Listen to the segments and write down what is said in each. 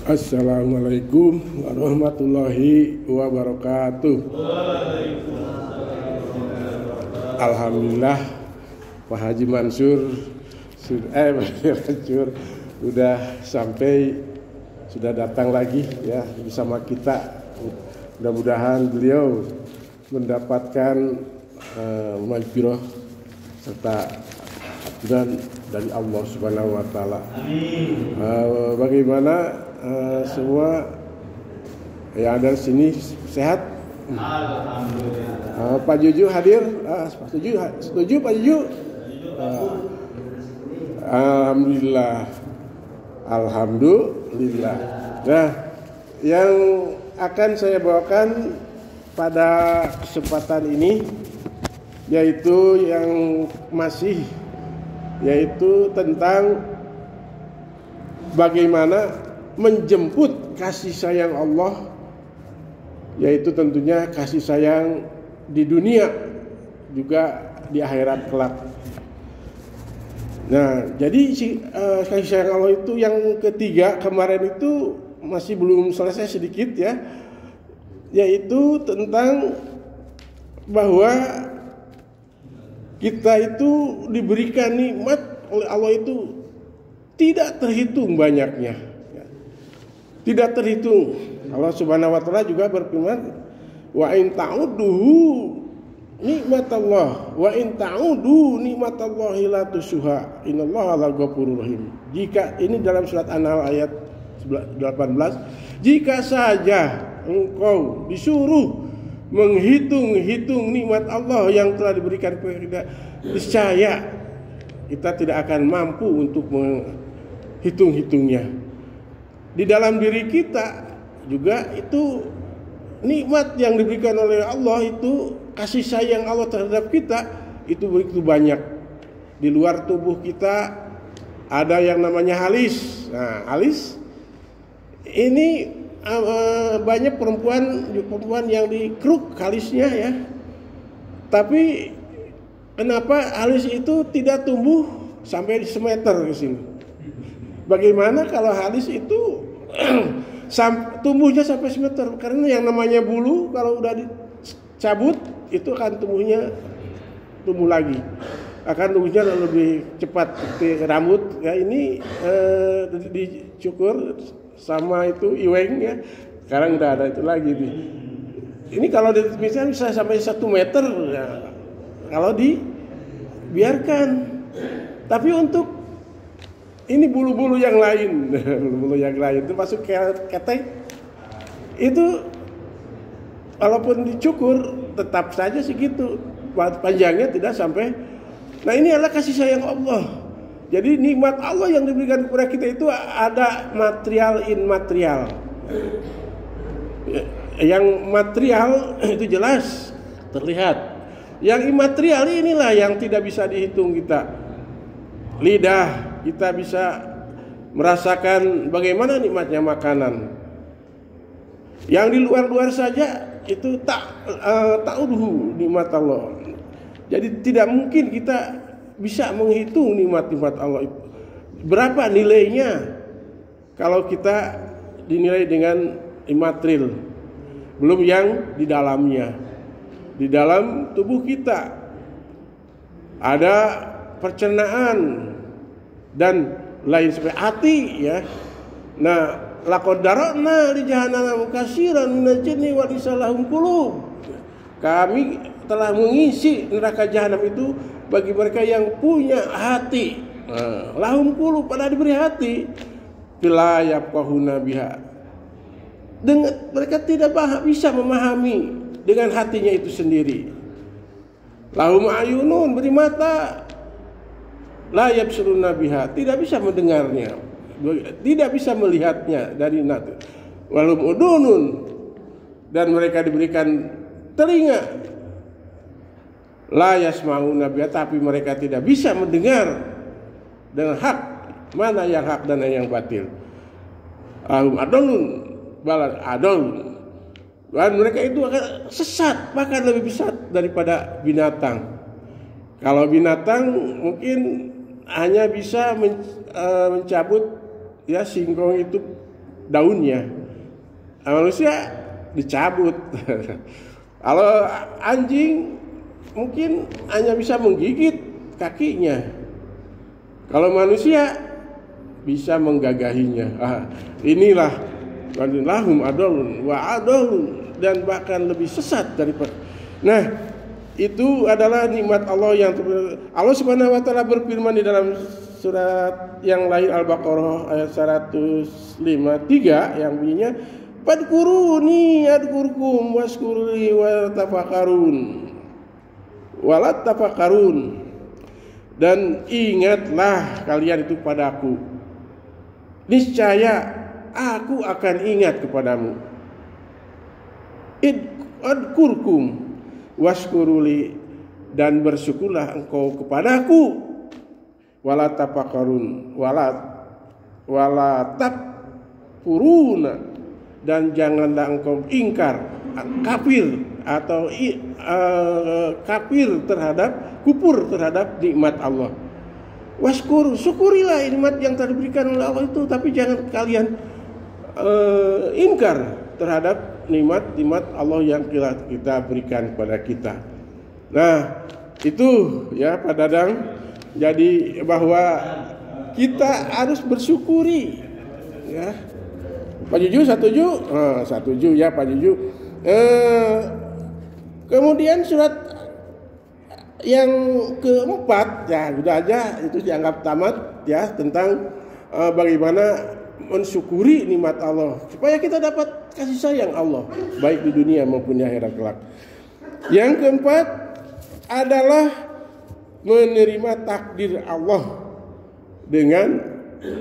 Assalamualaikum warahmatullahi wabarakatuh. Alhamdulillah Pak Haji Mansur sudah sampai, sudah datang lagi ya bersama kita. Mudah-mudahan beliau mendapatkan maghfirah serta ampunan dari Allah Subhanahu wa taala. Bagaimana semua yang ada di sini sehat? Alhamdulillah. Pak Juju hadir? Setuju Pak Juju? Alhamdulillah. Alhamdulillah. Nah, yang akan saya bawakan pada kesempatan ini yaitu tentang bagaimana menjemput kasih sayang Allah, yaitu tentunya kasih sayang di dunia juga di akhirat kelak. Nah, jadi kasih sayang Allah itu yang ketiga kemarin itu masih belum selesai sedikit ya, yaitu tentang bahwa kita itu diberikan nikmat oleh Allah itu tidak terhitung banyaknya, tidak terhitung. Allah Subhanahu wa taala juga berfirman, wa in ta'uddu nikmatallah wa in ta'uddu nikmatallahi la tusuha innallaha laghafurur rahim. Jika ini dalam surat An-Nahl ayat 18, jika saja engkau disuruh menghitung-hitung nikmat Allah yang telah diberikan kepada kita, niscaya kita tidak akan mampu untuk menghitung-hitungnya. Di dalam diri kita juga itu nikmat yang diberikan oleh Allah, itu kasih sayang Allah terhadap kita itu begitu banyak. Di luar tubuh kita ada yang namanya alis. Nah, alis ini banyak perempuan yang dikeruk alisnya ya. Tapi kenapa alis itu tidak tumbuh sampai semeter ke sini? Bagaimana kalau alis itu tumbuhnya sampai semeter? Karena yang namanya bulu kalau udah dicabut itu akan tumbuh lagi. Akan tumbuhnya lebih cepat seperti rambut ya. Ini dicukur sama itu iweng ya. Sekarang udah ada itu lagi nih. Ini kalau misalnya bisa sampai 1 meter ya, kalau dibiarkan. Tapi untuk ini bulu-bulu yang lain, bulu-bulu yang lain itu masuk ketek itu walaupun dicukur tetap saja segitu panjangnya, tidak sampai. Nah, ini adalah kasih sayang Allah. Jadi nikmat Allah yang diberikan kepada kita itu ada material, immaterial. Yang material itu jelas terlihat. Yang immaterial inilah yang tidak bisa dihitung kita. Lidah kita bisa merasakan bagaimana nikmatnya makanan. Yang di luar-luar saja itu ta'udhu nikmat Allah. Jadi tidak mungkin kita bisa menghitung nikmat-nikmat Allah itu. Berapa nilainya kalau kita dinilai dengan imatril. Belum yang di dalamnya. Di dalam tubuh kita ada pencernaan dan lain seperti hati ya. Nah, laqad darana li jahannam katsiran minal jinni wal insi lahum qulub. Kami telah mengisi neraka jahanam itu bagi mereka yang punya hati. Lahum qulub, pada diberi hati. Bila yafqahuna biha. Dengan mereka tidak bisa memahami dengan hatinya itu sendiri. Lahum ayunun, beri mata. La yabsuruna biha, tidak bisa mendengarnya, tidak bisa melihatnya dari nata. Walum udunun, dan mereka diberikan telinga. La yasma'una biha, tapi mereka tidak bisa mendengar dengan hak, mana yang hak dan yang batil. Ahum adolun balas adol, dan mereka itu akan sesat, bahkan lebih sesat daripada binatang. Kalau binatang mungkin hanya bisa mencabut ya singkong itu daunnya. Manusia dicabut. Kalau anjing mungkin hanya bisa menggigit kakinya. Kalau manusia bisa menggagahinya. Inilah lahum adallun wa adallun, dan bahkan lebih sesat daripada. Nah, itu adalah nikmat Allah yang Allah Subhanahu wa taala berfirman di dalam surat yang lain Al-Baqarah ayat 153 yang bunyinya fadkuruni adkurkum waskurli wa tafakkarun, dan ingatlah kalian itu padaku, niscaya aku akan ingat kepadamu. Adkurkum waskuruli, dan bersyukurlah engkau kepadaku, wala tafakkarun wala takfuruna, dan janganlah engkau ingkar, kafir atau kufur terhadap nikmat Allah. Waskur, syukurilah nikmat yang telah diberikan oleh Allah itu, tapi jangan kalian ingkar terhadap nikmat Allah yang kita berikan kepada kita. Nah, itu ya Pak Dadang. Jadi bahwa kita harus bersyukuri ya. Pak Juju setuju ya Pak Juju. Kemudian surat yang keempat ya sudah aja, itu dianggap tamat ya, tentang bagaimana mensyukuri nikmat Allah supaya kita dapat kasih sayang Allah baik di dunia maupun di akhirat kelak. Yang keempat adalah menerima takdir Allah dengan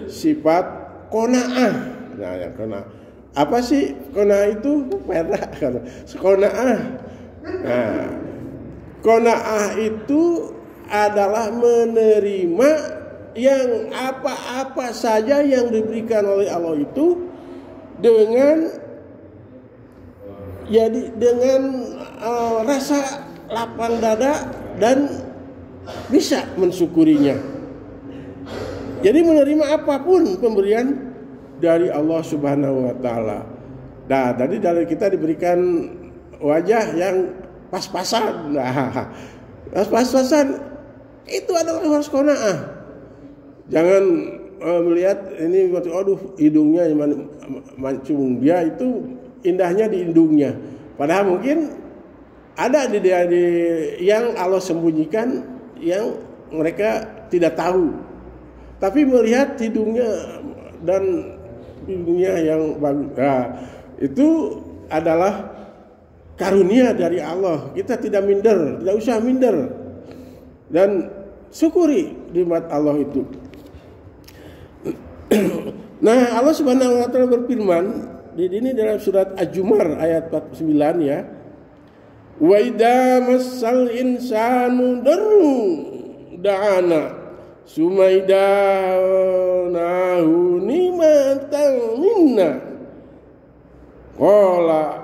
sifat qanaah. Nah, yang qanaah apa sih? Qanaah itu qanaah. Nah, qanaah itu adalah menerima yang apa-apa saja yang diberikan oleh Allah itu dengan rasa lapang dada dan bisa mensyukurinya. Jadi menerima apapun pemberian dari Allah Subhanahu wa taala. Nah, tadi dari kita diberikan wajah yang pas-pasan. Nah, pas-pasan itu adalah harus qanaah. Jangan melihat ini, aduh hidungnya mancung, dia itu indahnya di hidungnya. Padahal mungkin ada di yang Allah sembunyikan yang mereka tidak tahu. Tapi melihat hidungnya dan hidungnya yang bagus, nah, itu adalah karunia dari Allah. Kita tidak minder, tidak usah minder, dan syukuri nikmat Allah itu. Nah, Allah Subhanahu wa taala berfirman di sini dalam surat Az-Zumar ayat 49 ya. Wa idza massal insanu darru da'ana sumaida nahu nimatan minna qala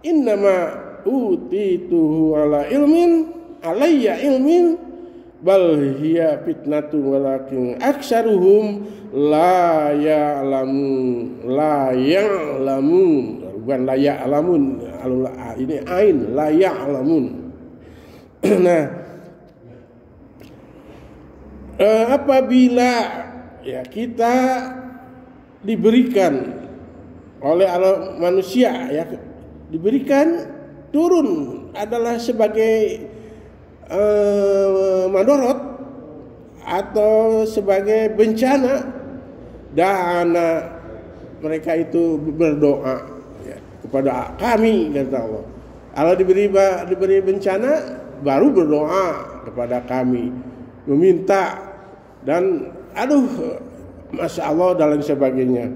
innama utituhu ala ilmin alayya ilmin bal hiya fitnatu walakin aksaruhum la ya'lamun bukan la ya'lamun, ini ain la ya'lamun. Nah, apabila ya kita diberikan oleh manusia ya, diberikan turun adalah sebagai madorot atau sebagai bencana, dana mereka itu berdoa ya, kepada kami, kata Allah. Allah diberi bencana baru berdoa kepada kami, meminta, dan aduh masya Allah dan lain sebagainya.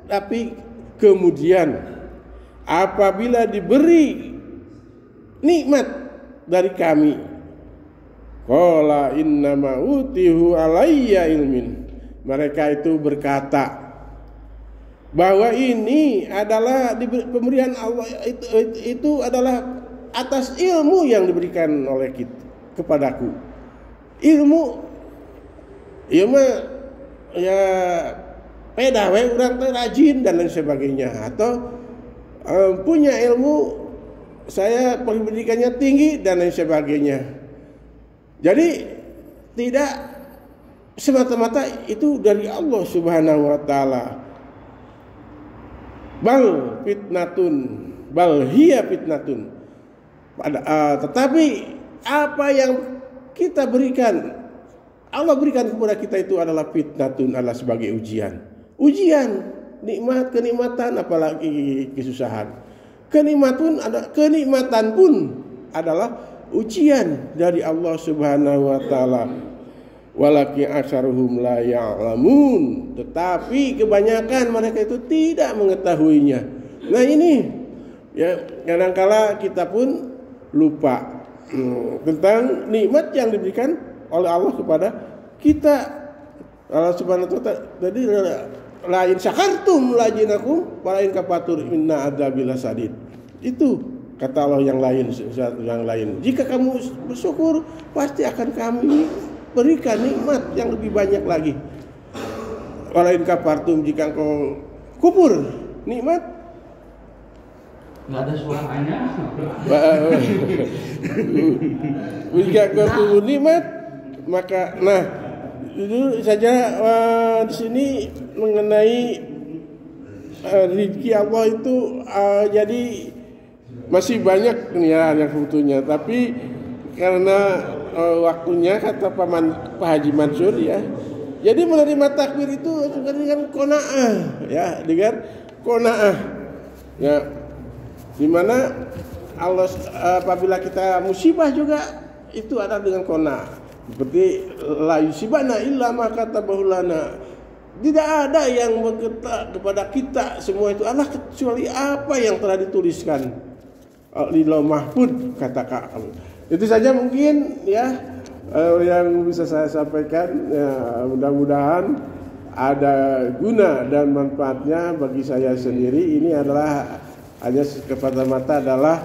Tapi kemudian apabila diberi nikmat dari kami, qala innama utihu alayya ilmin, mereka itu berkata bahwa ini adalah pemberian Allah, itu adalah atas ilmu yang diberikan oleh kita kepadaku. Ilmu Ieu mah ya peda we urang teh rajin dan lain sebagainya, atau punya ilmu, saya pendidikannya tinggi dan lain sebagainya. Jadi tidak semata-mata itu dari Allah Subhanahu wa taala. Bal fitnatun, bal hiya fitnatun. Tetapi apa yang kita berikan, Allah berikan kepada kita itu adalah fitnatun, adalah sebagai ujian. Ujian, nikmat, kenikmatan, apalagi kesusahan. Kenikmatan pun adalah ujian dari Allah Subhanahu wa taala. Walakin aktsaruhum la ya'lamun, tetapi kebanyakan mereka itu tidak mengetahuinya. Nah ini ya, kadangkala kita pun lupa tentang nikmat yang diberikan oleh Allah kepada kita. Allah Subhanahu wa taala tadi la in syakartum la jinakum wa la in kafartum inna adzabil sadid. Itu kata Allah yang lain. Jika kamu bersyukur, pasti akan kami berikan nikmat yang lebih banyak lagi. Wa la in kafartum, jika engkau kufur nikmat, nggak ada suaranya. Jika engkau kufur nikmat, maka itu saja di sini mengenai rezeki Allah itu jadi masih banyak nih ya yang sebetulnya, tapi karena waktunya kata Pak Haji Mansur ya, jadi menerima takbir itu dengan qanaah ya, dengan qanaah ya, dimana Allah apabila kita musibah juga itu ada dengan qanaah. Seperti la yusibana illa ma katabahu lana. Tidak ada yang berkata kepada kita semua itu adalah kecuali apa yang telah dituliskan di Lauh Mahfuz, kata Kak. Itu saja mungkin ya yang bisa saya sampaikan. Ya, mudah-mudahan ada guna dan manfaatnya bagi saya sendiri. Ini adalah hanya semata-mata adalah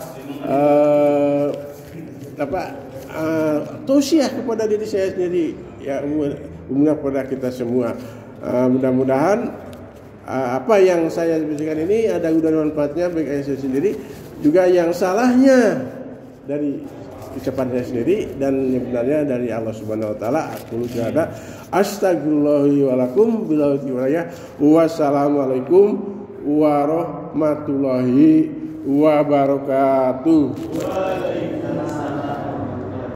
tausiah kepada diri saya sendiri ya, umumnya kepada kita semua. Mudah-mudahan apa yang saya bicarakan ini ada guna dan manfaatnya bagi saya sendiri, juga yang salahnya dari ucapan saya sendiri dan yang benarnya dari Allah Subhanahu wa taala. Aku syahada astagfirullahi wa lakum billahi tawfiq. Wassalamualaikum warahmatullahi wabarakatuh.